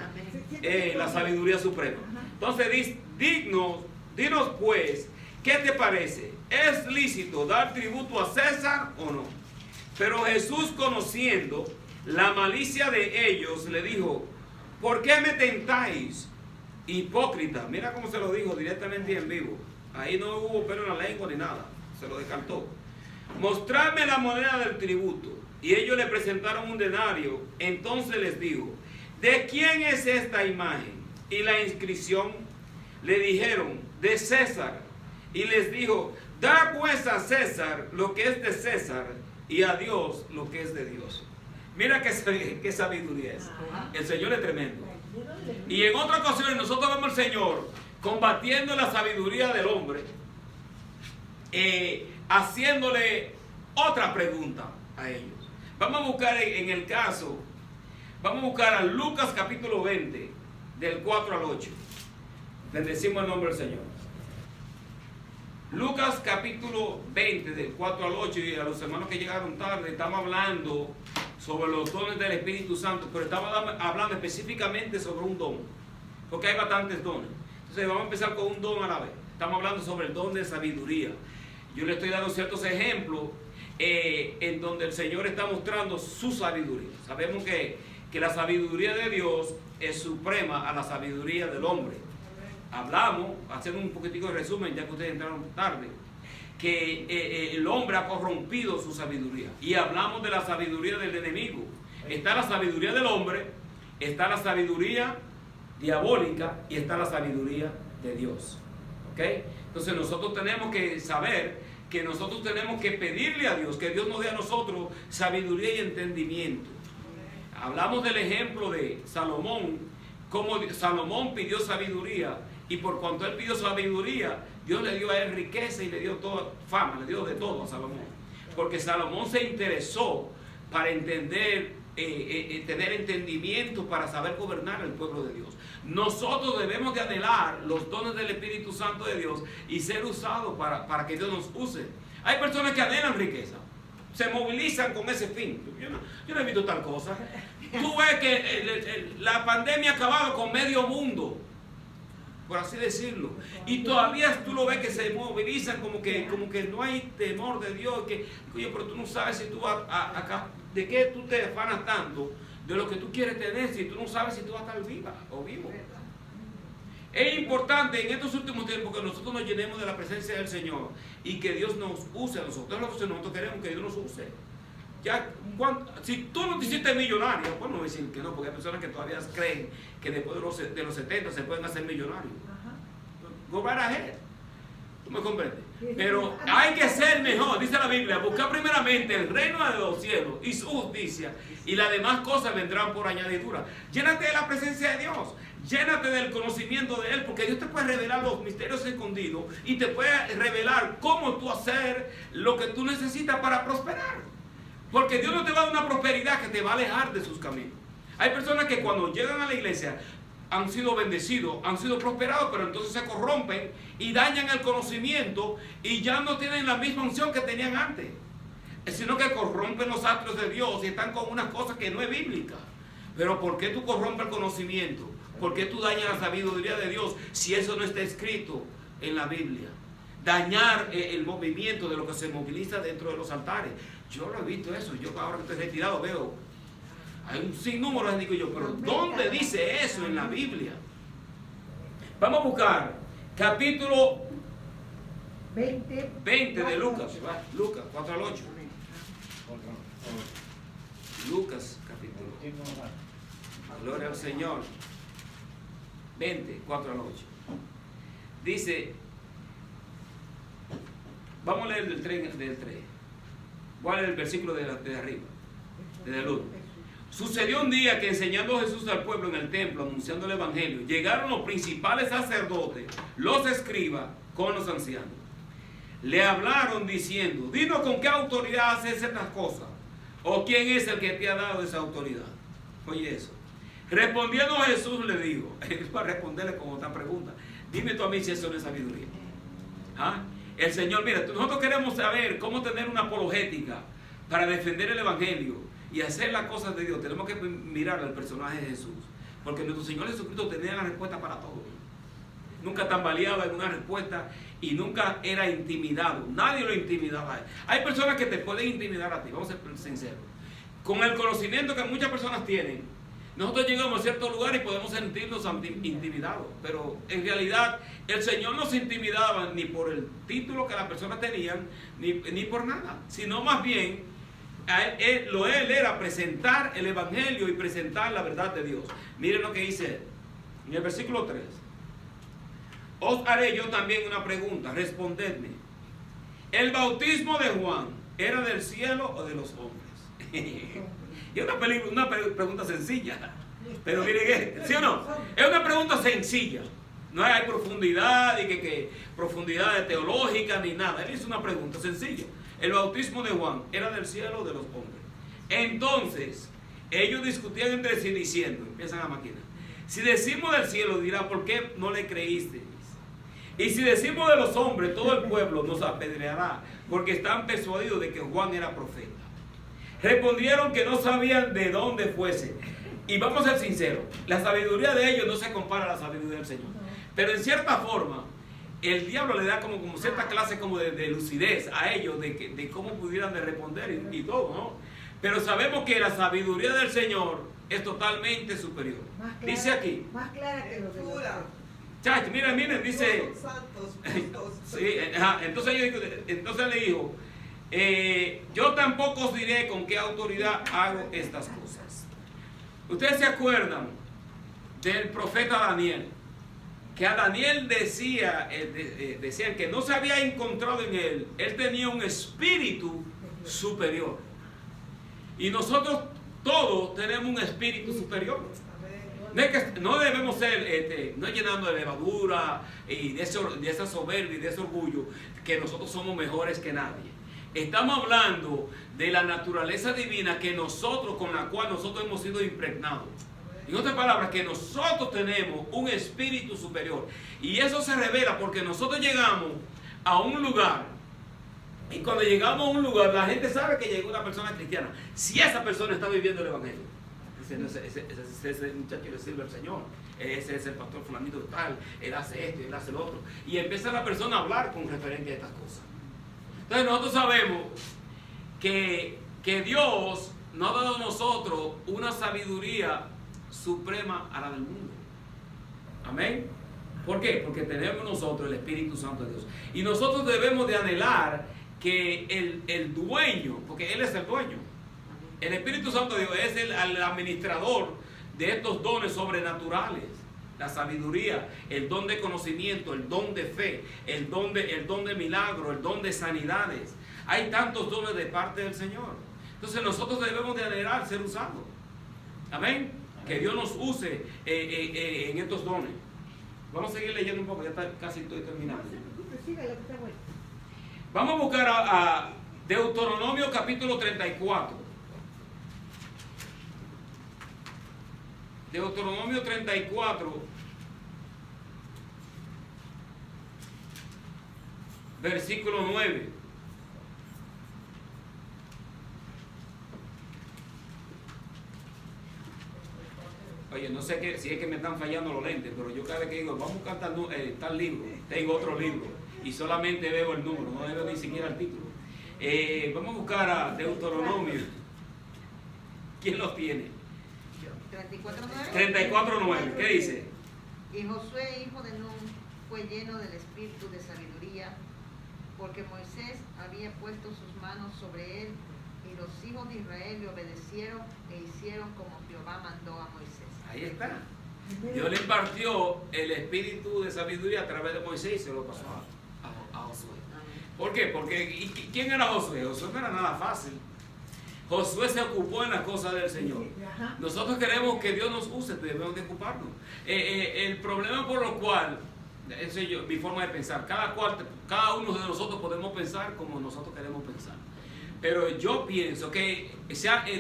la sabiduría suprema. Entonces, dinos pues, ¿qué te parece? ¿Es lícito dar tributo a César o no? Pero Jesús, conociendo la malicia de ellos, le dijo, ¿por qué me tentáis, hipócrita? Mira cómo se lo dijo directamente y en vivo. Ahí no hubo pelo en la lengua ni nada, se lo descartó. Mostradme la moneda del tributo. Y ellos le presentaron un denario. Entonces les dijo, ¿de quién es esta imagen y la inscripción? Le dijeron, de César. Y les dijo, da pues a César lo que es de César y a Dios lo que es de Dios. Mira qué sabiduría es. El Señor es tremendo. Y en otras ocasiones nosotros vemos al Señor combatiendo la sabiduría del hombre, haciéndole otra pregunta a ellos. Vamos a buscar en el caso, vamos a buscar a Lucas capítulo 20, del 4 al 8. Bendecimos el nombre del Señor. Lucas capítulo 20, del 4 al 8, y a los hermanos que llegaron tarde, estamos hablando sobre los dones del Espíritu Santo, pero estamos hablando específicamente sobre un don, porque hay bastantes dones. Entonces vamos a empezar con un don a la vez. Estamos hablando sobre el don de sabiduría. Yo le estoy dando ciertos ejemplos en donde el Señor está mostrando su sabiduría. Sabemos que la sabiduría de Dios es suprema a la sabiduría del hombre. Hablamos, haciendo un poquitico de resumen, ya que ustedes entraron tarde, que el hombre ha corrompido su sabiduría. Y hablamos de la sabiduría del enemigo. Está la sabiduría del hombre, está la sabiduría diabólica y está la sabiduría de Dios. ¿Ok? Entonces nosotros tenemos que saber que nosotros tenemos que pedirle a Dios, que Dios nos dé a nosotros sabiduría y entendimiento. Hablamos del ejemplo de Salomón, cómo Salomón pidió sabiduría, y por cuanto él pidió sabiduría, Dios le dio a él riqueza y le dio toda fama, le dio de todo a Salomón. Porque Salomón se interesó para entender, tener entendimiento para saber gobernar el pueblo de Dios. Nosotros debemos de anhelar los dones del Espíritu Santo de Dios y ser usados para que Dios nos use. Hay personas que anhelan riqueza, se movilizan con ese fin. Yo no he visto tal cosa. Tú ves que la pandemia ha acabado con medio mundo, por así decirlo, y todavía tú lo ves que se movilizan como que no hay temor de Dios, oye, pero tú no sabes si tú acá, de qué tú te afanas tanto de lo que tú quieres tener, si tú no sabes si tú vas a estar viva o vivo. Es importante en estos últimos tiempos que nosotros nos llenemos de la presencia del Señor y que Dios nos use a nosotros. Nosotros queremos que Dios nos use. Ya, si tú no te hiciste millonario, pues no voy a decir que no, porque hay personas que todavía creen que después de los 70 se pueden hacer millonarios. Go right ahead. ¿Tú me comprendes? Pero hay que ser mejor, dice la Biblia, buscar primeramente el reino de los cielos y su justicia, y las demás cosas vendrán por añadidura. Llénate de la presencia de Dios, llénate del conocimiento de Él, porque Dios te puede revelar los misterios escondidos y te puede revelar cómo tú hacer lo que tú necesitas para prosperar. Porque Dios no te va a dar una prosperidad que te va a alejar de sus caminos. Hay personas que cuando llegan a la iglesia han sido bendecidos, han sido prosperados, pero entonces se corrompen y dañan el conocimiento y ya no tienen la misma unción que tenían antes, sino que corrompen los actos de Dios y están con una cosa que no es bíblica. Pero ¿por qué tú corrompes el conocimiento? ¿Por qué tú dañas la sabiduría de Dios si eso no está escrito en la Biblia? Dañar el movimiento de lo que se moviliza dentro de los altares. Yo lo he visto eso. Yo ahora que estoy retirado veo, hay un sinnúmero, digo yo, pero ¿dónde dice eso en la Biblia? Vamos a buscar capítulo 20 de Lucas. Lucas 4 al 8. Lucas capítulo. Gloria al Señor. 20, 4 al 8. Dice, vamos a leer del 3. Voy a leer el versículo de arriba, desde el 1. Sucedió un día que enseñando Jesús al pueblo en el templo, anunciando el evangelio, llegaron los principales sacerdotes, los escribas, con los ancianos. Le hablaron diciendo, dinos con qué autoridad haces estas cosas, o quién es el que te ha dado esa autoridad. Oye eso. Respondiendo Jesús le dijo, para responderle con otra pregunta, dime tú a mí si eso no es sabiduría. ¿Ah? El Señor, mira, nosotros queremos saber cómo tener una apologética para defender el evangelio y hacer las cosas de Dios. Tenemos que mirar al personaje de Jesús, porque nuestro Señor Jesucristo tenía la respuesta para todo. Nunca tambaleaba en una respuesta y nunca era intimidado. Nadie lo intimidaba a él. Hay personas que te pueden intimidar a ti, vamos a ser sinceros. Con el conocimiento que muchas personas tienen, nosotros llegamos a cierto lugar y podemos sentirnos intimidados, pero en realidad el Señor no se intimidaba ni por el título que las personas tenían, ni por nada, sino más bien él era presentar el evangelio y presentar la verdad de Dios. Miren lo que dice en el versículo 3. Os haré yo también una pregunta, respondedme. ¿El bautismo de Juan era del cielo o de los hombres? Y es una pregunta sencilla, pero miren, ¿sí o no? Es una pregunta sencilla, No hay profundidad, y que profundidad teológica ni nada. Él hizo una pregunta sencilla. El bautismo de Juan, ¿era del cielo o de los hombres? Entonces, ellos discutían entre sí diciendo, empiezan a maquinar, si decimos del cielo, dirá, ¿por qué no le creísteis? Y si decimos de los hombres, todo el pueblo nos apedreará, porque están persuadidos de que Juan era profeta. Respondieron que no sabían de dónde fuese. Y vamos a ser sinceros, la sabiduría de ellos no se compara a la sabiduría del Señor. Pero en cierta forma, el diablo le da como cierta clase como de lucidez a ellos, de cómo pudieran de responder y todo, ¿no? Pero sabemos que la sabiduría del Señor es totalmente superior. Dice aquí. Más clara que lo de los Chacho, miren, dice. santos, Sí, entonces le dijo, yo tampoco os diré con qué autoridad hago estas cosas. Ustedes se acuerdan del profeta Daniel, que a Daniel decían que no se había encontrado en él tenía un espíritu superior. Y nosotros todos tenemos un espíritu superior. No debemos ser, no llenando de levadura y de esa soberbia y de ese orgullo, que nosotros somos mejores que nadie. Estamos hablando de la naturaleza divina con la cual nosotros hemos sido impregnados. En otras palabras, que nosotros tenemos un espíritu superior. Y eso se revela porque nosotros llegamos a un lugar. Y cuando llegamos a un lugar, la gente sabe que llegó una persona cristiana. Si esa persona está viviendo el evangelio. Ese muchacho le sirve al Señor. Ese es el pastor fulanito de tal. Él hace esto y él hace lo otro. Y empieza la persona a hablar con referencia a estas cosas. Entonces nosotros sabemos que Dios nos ha dado a nosotros una sabiduría suprema a la del mundo. Amén. ¿Por qué? Porque tenemos nosotros el Espíritu Santo de Dios. Y nosotros debemos de anhelar que el dueño, porque Él es el dueño, el Espíritu Santo de Dios es el administrador de estos dones sobrenaturales. La sabiduría, el don de conocimiento, el don de fe, el don de milagro, el don de sanidades. Hay tantos dones de parte del Señor. Entonces nosotros debemos de anhelar ser usados. Amén. Que Dios nos use en estos dones. Vamos a seguir leyendo un poco, ya casi estoy terminando. Vamos a buscar a Deuteronomio capítulo 34. Deuteronomio 34, versículo 9. Oye, no sé si es que me están fallando los lentes, pero yo cada vez que digo, vamos a buscar tal libro, tengo otro libro y solamente veo el número, no veo ni siquiera el título. Vamos a buscar a Deuteronomio. ¿Quién lo tiene? 34:9. ¿Qué dice? Y Josué, hijo de Nun, fue lleno del espíritu de sabiduría, porque Moisés había puesto sus manos sobre él, y los hijos de Israel le obedecieron e hicieron como Jehová mandó a Moisés. Ahí está. Dios le impartió el espíritu de sabiduría a través de Moisés y se lo pasó a Josué. ¿Por qué? Porque ¿quién era Josué? Josué no era nada fácil. Josué se ocupó en las cosas del Señor. Nosotros queremos que Dios nos use, debemos de ocuparnos. El problema por lo cual, esa es mi forma de pensar, cada uno de nosotros podemos pensar como nosotros queremos pensar. Pero yo pienso que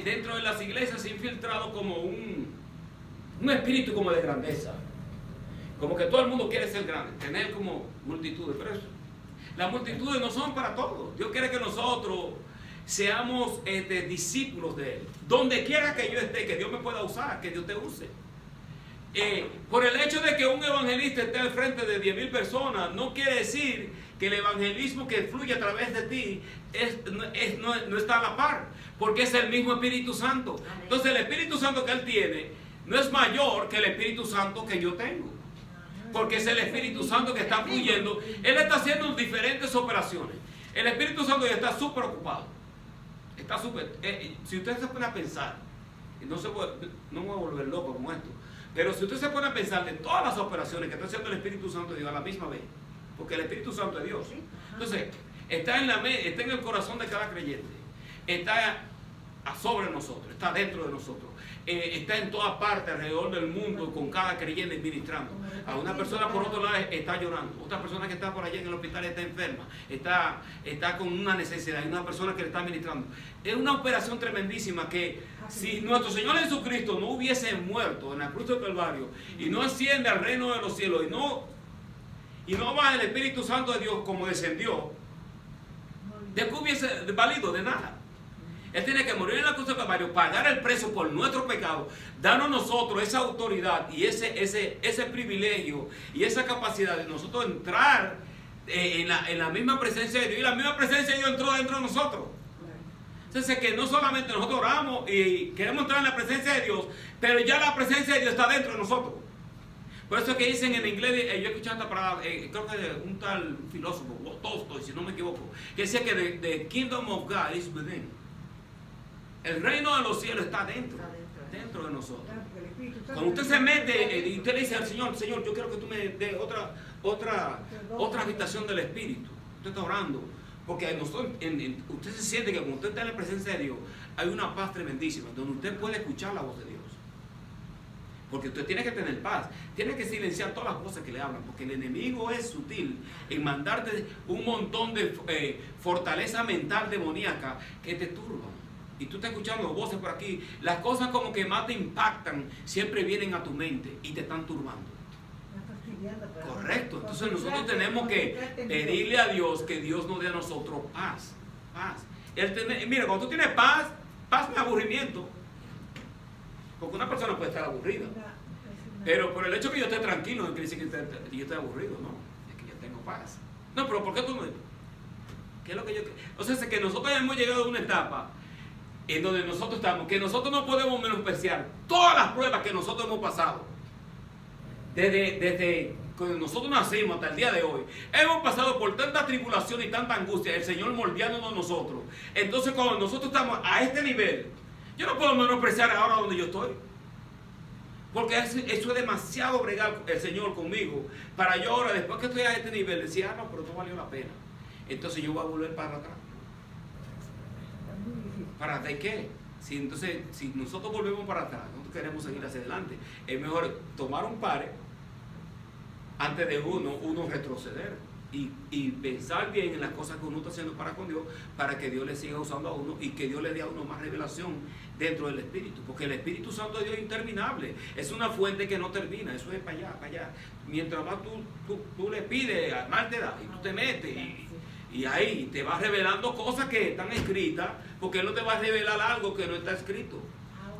dentro de las iglesias se ha infiltrado como un espíritu como de grandeza. Como que todo el mundo quiere ser grande, tener como multitudes. Pero las multitudes no son para todos. Dios quiere que nosotros seamos discípulos de Él. Donde quiera que yo esté, que Dios me pueda usar, que Dios te use. Por el hecho de que un evangelista esté al frente de 10,000 personas, no quiere decir que el evangelismo que fluye a través de ti no está a la par, porque es el mismo Espíritu Santo. Entonces el Espíritu Santo que Él tiene no es mayor que el Espíritu Santo que yo tengo, porque es el Espíritu Santo que está fluyendo. Él está haciendo diferentes operaciones. El Espíritu Santo ya está súper ocupado. Está súper. Si usted se pone a pensar, no me voy a volver loco como esto, pero si usted se pone a pensar de todas las operaciones que está haciendo el Espíritu Santo de Dios a la misma vez, porque el Espíritu Santo es Dios, entonces está en el corazón de cada creyente, está sobre nosotros, está dentro de nosotros, está en todas partes alrededor del mundo con cada creyente ministrando. A una persona por otro lado está llorando, otra persona que está por allá en el hospital está enferma, está con una necesidad, hay una persona que le está ministrando. Es una operación tremendísima que si nuestro Señor Jesucristo no hubiese muerto en la cruz del Calvario y no asciende al reino de los cielos y no va el Espíritu Santo de Dios como descendió, ¿de qué hubiese valido? De nada. Él tiene que morir en la cruz del Calvario, pagar el precio por nuestro pecado, darnos nosotros esa autoridad y ese privilegio y esa capacidad de nosotros entrar en la misma presencia de Dios. Y la misma presencia de Dios entró dentro de nosotros. Entonces, que no solamente nosotros oramos y queremos entrar en la presencia de Dios, pero ya la presencia de Dios está dentro de nosotros. Por eso es que dicen en inglés, yo he escuchado esta palabra, creo que de un tal filósofo, Tolstoy, si no me equivoco, que decía que the kingdom of God is within. El reino de los cielos está dentro de nosotros. Cuando usted se mete y usted le dice al Señor, Señor, yo quiero que tú me des otra habitación del Espíritu. Usted está orando. Porque nosotros, usted se siente que cuando usted está en la presencia de Dios, hay una paz tremendísima, donde usted puede escuchar la voz de Dios. Porque usted tiene que tener paz, tiene que silenciar todas las voces que le hablan, porque el enemigo es sutil en mandarte un montón de fortaleza mental demoníaca que te turban. Y tú estás escuchando voces por aquí, las cosas como que más te impactan siempre vienen a tu mente y te están turbando. Correcto, entonces nosotros tenemos que pedirle a Dios que Dios nos dé a nosotros paz. Mira, cuando tú tienes paz no es aburrimiento. Porque una persona puede estar aburrida. Pero por el hecho que yo esté tranquilo no quiere decir que yo esté aburrido, no. Es que yo tengo paz. No, pero ¿por qué tú no? ¿Qué es lo que yo? O sea, es que nosotros hemos llegado a una etapa en donde nosotros estamos, que nosotros no podemos menospreciar todas las pruebas que nosotros hemos pasado. Desde cuando nosotros nacimos hasta el día de hoy, hemos pasado por tanta tribulación y tanta angustia, el Señor moldeándonos nosotros. Entonces, cuando nosotros estamos a este nivel, yo no puedo menospreciar ahora donde yo estoy. Porque eso es demasiado bregar el Señor conmigo. Para yo ahora, después que estoy a este nivel, decir, no, pero no valió la pena. Entonces yo voy a volver para atrás. ¿Para de qué? Si nosotros volvemos para atrás, nosotros queremos seguir hacia adelante, es mejor tomar un pare antes de uno retroceder y pensar bien en las cosas que uno está haciendo para con Dios, para que Dios le siga usando a uno y que Dios le dé a uno más revelación dentro del Espíritu, porque el Espíritu Santo de Dios es interminable, es una fuente que no termina, eso es para allá, para allá. Mientras más tú le pides, más te da, y tú te metes y ahí te va revelando cosas que están escritas, porque Él no te va a revelar algo que no está escrito,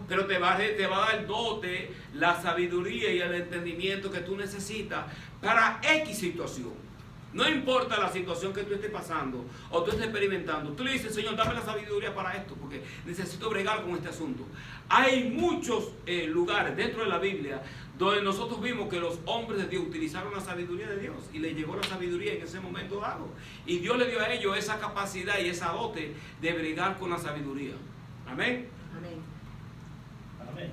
pero te va a dar el dote, la sabiduría y el entendimiento que tú necesitas para X situación. No importa la situación que tú estés pasando o tú estés experimentando, tú le dices, Señor, dame la sabiduría para esto, porque necesito bregar con este asunto. Hay muchos lugares dentro de la Biblia donde nosotros vimos que los hombres de Dios utilizaron la sabiduría de Dios y les llegó la sabiduría en ese momento dado. Y Dios le dio a ellos esa capacidad y esa dote de bregar con la sabiduría. Amén. Amén. Amén.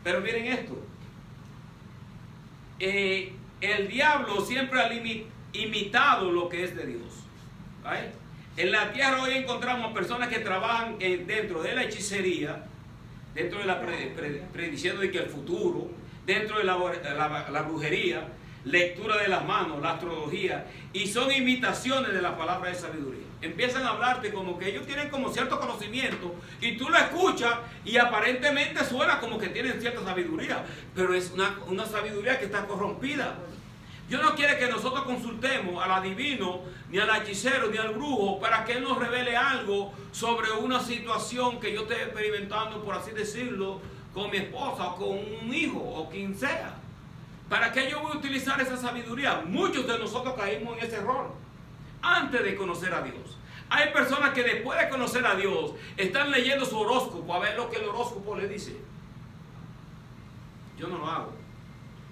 Pero miren esto. El diablo siempre ha imitado lo que es de Dios. ¿Vale? En la tierra hoy encontramos personas que trabajan dentro de la hechicería, dentro de la prediciendo de que el futuro, dentro de la brujería, lectura de las manos, la astrología, y son imitaciones de la palabra de sabiduría. Empiezan a hablarte como que ellos tienen como cierto conocimiento y tú lo escuchas y aparentemente suena como que tienen cierta sabiduría, pero es una sabiduría que está corrompida. Dios no quiere que nosotros consultemos al adivino, ni al hechicero, ni al brujo, para que Él nos revele algo sobre una situación que yo esté experimentando, por así decirlo, con mi esposa, o con un hijo, o quien sea. ¿Para qué yo voy a utilizar esa sabiduría? Muchos de nosotros caímos en ese error antes de conocer a Dios. Hay personas que después de conocer a Dios están leyendo su horóscopo a ver lo que el horóscopo le dice. Yo no lo hago.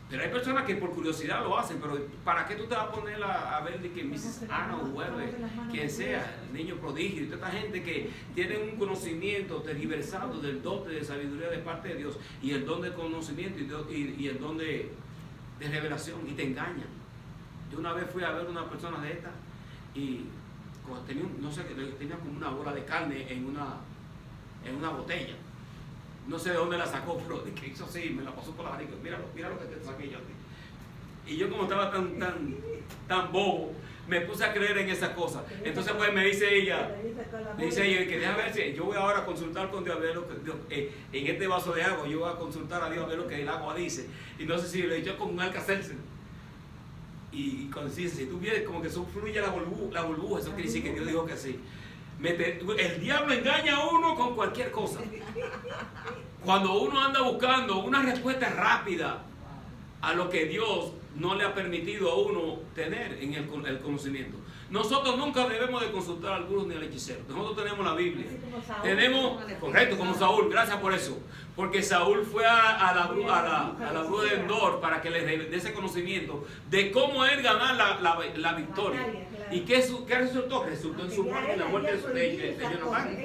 Pero hay personas que por curiosidad lo hacen, pero ¿para qué tú te vas a poner a ver de que Mrs. Ana o Huerve, quien sea, el niño prodigio, y toda esta gente que tiene un conocimiento tergiversado del dote de sabiduría de parte de Dios y el don de conocimiento y el don de revelación, y te engañan? Yo una vez fui a ver una persona de estas y tenía, no sé, tenía como una bola de carne en en una botella. No sé de dónde la sacó, pero de que hizo así, me la pasó por la barriga. Mira lo que te saqué yo a ti. Y yo como estaba tan bobo, me puse a creer en esas cosas. Entonces pues me dice ella, que déjame ver si yo voy ahora a consultar con Dios a ver lo que Dios, en este vaso de agua, yo voy a consultar a Dios a ver lo que el agua dice. Y no sé si le echó con un Alka-Seltzer. Y cuando dice, si tú vienes como que eso fluye la burbuja, eso quiere decir que Dios dijo que sí. El diablo engaña a uno con cualquier cosa. Cuando uno anda buscando una respuesta rápida a lo que Dios no le ha permitido a uno tener en el conocimiento. Nosotros nunca debemos de consultar al gurú ni al hechicero. Nosotros tenemos la Biblia. Tenemos, correcto, como Saúl, gracias por eso. Porque Saúl fue a la bruja de Endor para que le dé ese conocimiento de cómo él ganar la victoria. ¿Y qué resultó? Resultó en su muerte y la muerte de Jonatán.